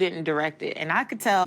didn't direct it. And I could tell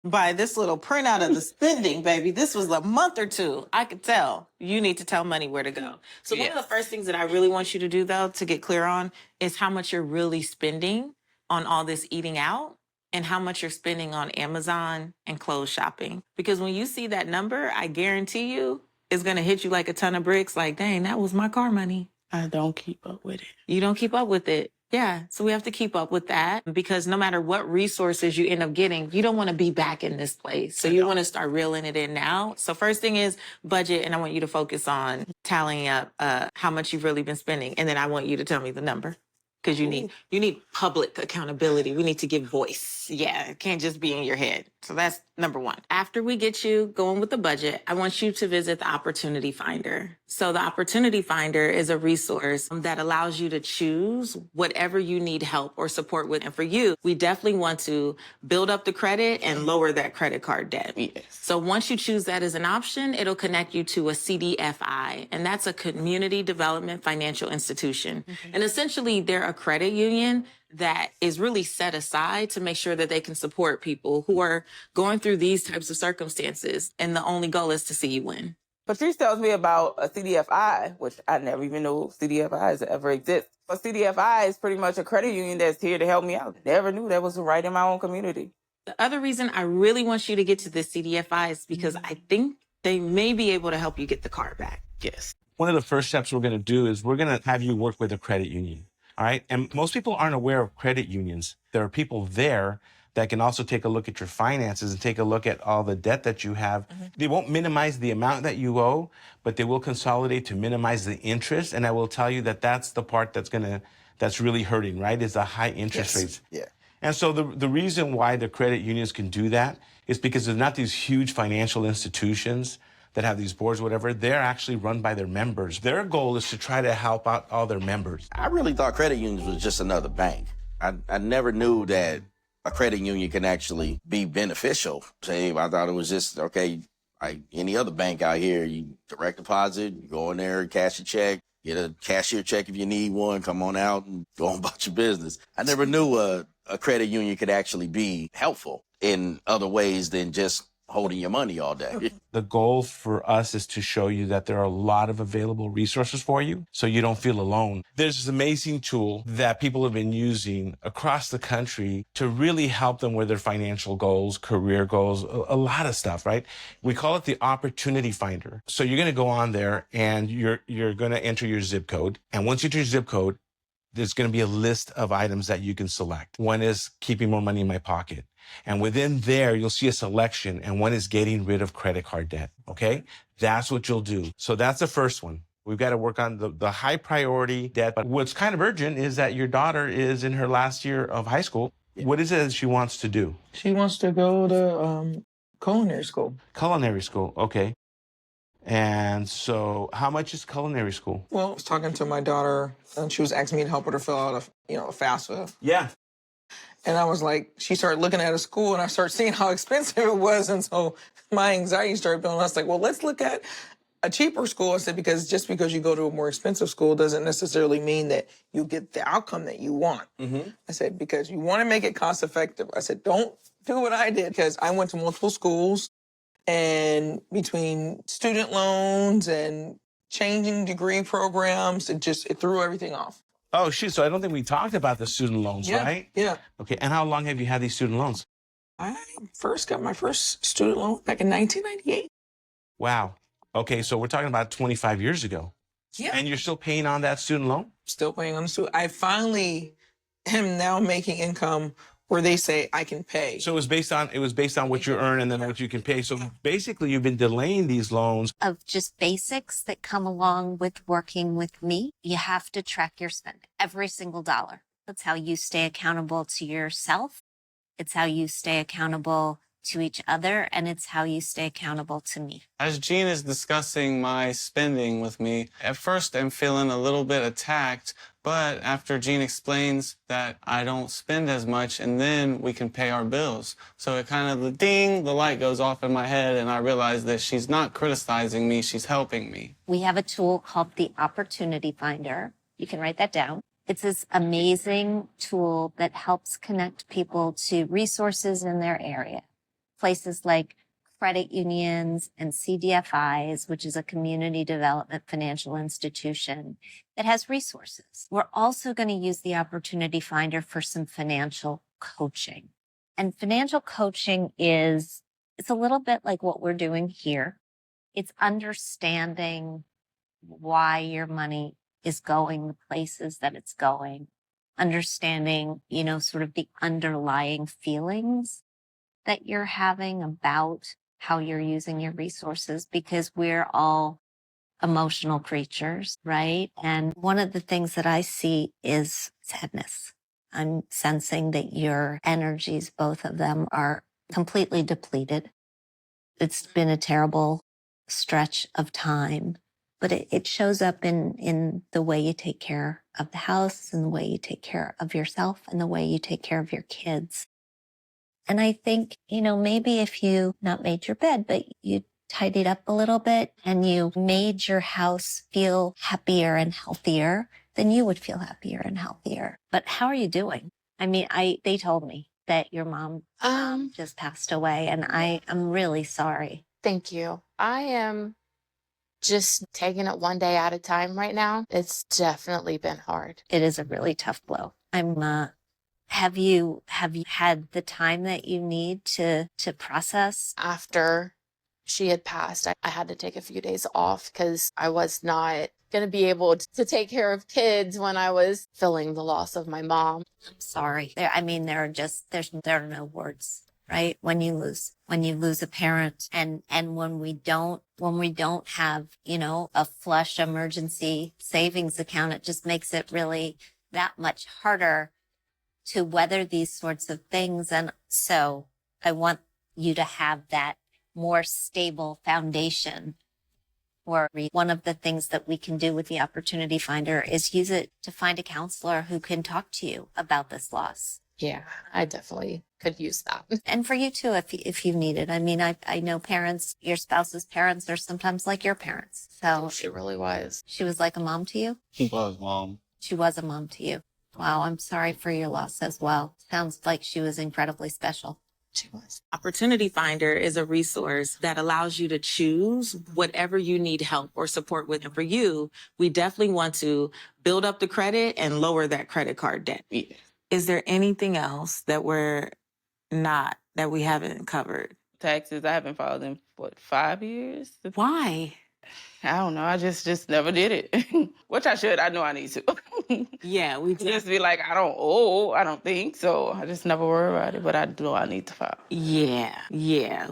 by this little printout of the spending, baby, this was a month or two. I could tell you need to tell money where to go. So one of the first things that I really want you to do, though, to get clear on is how much you're really spending on all this eating out and how much you're spending on Amazon and clothes shopping. Because when you see that number, I guarantee you it's going to hit you like a ton of bricks. Like, dang, that was my car money. I don't keep up with it. You don't keep up with it. Yeah, so we have to keep up with that because no matter what resources you end up getting, you don't want to be back in this place. So you want to start reeling it in now. So first thing is budget, and I want you to focus on tallying up how much you've really been spending. And then I want you to tell me the number because you need public accountability. We need to give voice. Yeah, it can't just be in your head. So that's number one. After we get you going with the budget, I want you to visit the Opportunity Finder. So the Opportunity Finder is a resource that allows you to choose whatever you need help or support with. And for you, we definitely want to build up the credit and lower that credit card debt. Yes. So once you choose that as an option, it'll connect you to a CDFI, and that's a Community Development Financial Institution. And essentially, they're a credit union that is really set aside to make sure that they can support people who are going through these types of circumstances. And the only goal is to see you win. Patrice tells me about a CDFI, which I never even knew CDFIs ever exist. A CDFI is pretty much a credit union that's here to help me out. Never knew that was right in my own community. The other reason I really want you to get to the CDFI is because I think they may be able to help you get the car back. Yes. One of the first steps we're going to do is we're going to have you work with a credit union. All right. And most people aren't aware of credit unions. There are people there that can also take a look at your finances and take a look at all the debt that you have. They won't minimize the amount that you owe, but they will consolidate to minimize the interest. And I will tell you that that's the part that's really hurting, right? Is the high interest rates. Yeah. And so the reason why the credit unions can do that is because there's not these huge financial institutions that have these boards, whatever. They're actually run by their members. Their goal is to try to help out all their members. I really thought credit unions was just another bank. I never knew that a credit union can actually be beneficial. Say, I thought it was just, okay, like any other bank out here, you direct deposit, you go in there, cash a check, get a cashier check if you need one, come on out and go on about your business. I never knew a credit union could actually be helpful in other ways than just holding your money all day. The goal for us is to show you that there are a lot of available resources for you so you don't feel alone. There's this amazing tool that people have been using across the country to really help them with their financial goals, career goals, a lot of stuff, right? We call it the Opportunity Finder. So you're going to go on there and you're going to enter your zip code. And once you enter your zip code, there's going to be a list of items that you can select. One is keeping more money in my pocket. And within there, you'll see a selection, and one is getting rid of credit card debt, okay? That's what you'll do. So that's the first one. We've got to work on the high priority debt. But what's kind of urgent is that your daughter is in her last year of high school. What is it that she wants to do? She wants to go to culinary school. Culinary school, okay. And so how much is culinary school? Well, I was talking to my daughter, and she was asking me to help her to fill out a FAFSA. Yeah. And I was like, she started looking at a school, and I started seeing how expensive it was. And so my anxiety started building. I was like, well, let's look at a cheaper school. I said, because just because you go to a more expensive school doesn't necessarily mean that you get the outcome that you want. I said, because you want to make it cost effective. I said, don't do what I did, because I went to multiple schools, and between student loans and changing degree programs, it threw everything off. Oh, shoot. So I don't think we talked about the student loans, right? Yeah. Okay. And how long have you had these student loans? I first got my first student loan back in 1998. Wow. Okay. So we're talking about 25 years ago. Yeah. And you're still paying on that student loan? Still paying on the student. I finally am now making income where they say I can pay. So it was based on what you earn and then what you can pay. So basically you've been delaying these loans. Of just basics that come along with working with me. You have to track your spending, every single dollar. That's how you stay accountable to yourself. It's how you stay accountable to each other, and it's how you stay accountable to me. As Jean is discussing my spending with me, at first I'm feeling a little bit attacked, but after Jean explains that I don't spend as much, and then we can pay our bills. So it kind of, the light goes off in my head, and I realize that she's not criticizing me, she's helping me. We have a tool called the Opportunity Finder. You can write that down. It's this amazing tool that helps connect people to resources in their area. Places like credit unions and CDFIs, which is a community development financial institution that has resources. We're also going to use the Opportunity Finder for some financial coaching. And financial coaching it's a little bit like what we're doing here. It's understanding why your money is going the places that it's going, understanding, sort of the underlying feelings that you're having about how you're using your resources, because we're all emotional creatures, right? And one of the things that I see is sadness. I'm sensing that your energies, both of them, are completely depleted. It's been a terrible stretch of time, but it shows up in the way you take care of the house and the way you take care of yourself and the way you take care of your kids. And I think, maybe if you not made your bed, but you tidied up a little bit and you made your house feel happier and healthier, then you would feel happier and healthier. But how are you doing? I mean, they told me that your mom just passed away, and I'm really sorry. Thank you. I am just taking it one day at a time right now. It's definitely been hard. It is a really tough blow. Have you had the time that you need to process? After she had passed, I had to take a few days off because I was not going to be able to take care of kids when I was feeling the loss of my mom. I'm sorry. There are no words, right? When you lose a parent, and when we don't have, a flush emergency savings account, it just makes it really that much harder to weather these sorts of things. And so I want you to have that more stable foundation. Or one of the things that we can do with the Opportunity Finder is use it to find a counselor who can talk to you about this loss. Yeah, I definitely could use that. And for you too, if you need it. I mean, I know your spouse's parents are sometimes like your parents. So She really was. she was like a mom to you? She was, Mom. She was a mom to you. Wow, I'm sorry for your loss as well. Sounds like she was incredibly special. She was. Opportunity Finder is a resource that allows you to choose whatever you need help or support with. And for you, we definitely want to build up the credit and lower that credit card debt. Yeah. Is there anything else that we haven't covered? Taxes, I haven't filed in, 5 years? Why? I don't know. I just never did it. Which I should. I know I need to. Yeah, we Just be like, I don't think. So I just never worry about it. But I know I need to file. Yeah.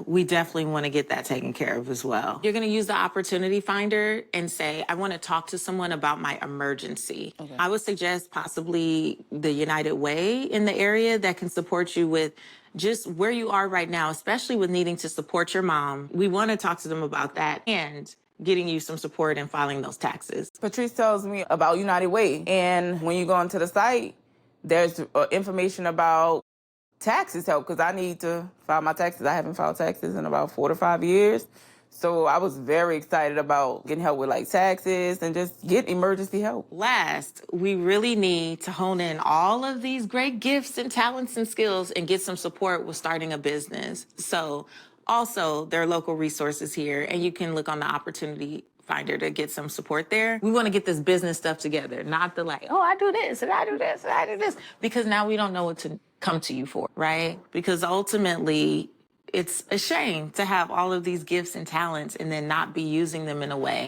We definitely want to get that taken care of as well. You're going to use the Opportunity Finder and say, I want to talk to someone about my emergency. Okay. I would suggest possibly the United Way in the area that can support you with just where you are right now, especially with needing to support your mom. We want to talk to them about that and getting you some support in filing those taxes. Patrice tells me about United Way. And when you go onto the site, there's information about taxes help because I need to file my taxes. I haven't filed taxes in about 4 to 5 years. So I was very excited about getting help with like taxes and just get emergency help. Last, we really need to hone in all of these great gifts and talents and skills and get some support with starting a business. So also, there are local resources here, and you can look on the Opportunity Finder to get some support there. We want to get this business stuff together, not the like, oh, I do this, and I do this, and I do this, because now we don't know what to come to you for, right? Because ultimately, it's a shame to have all of these gifts and talents and then not be using them in a way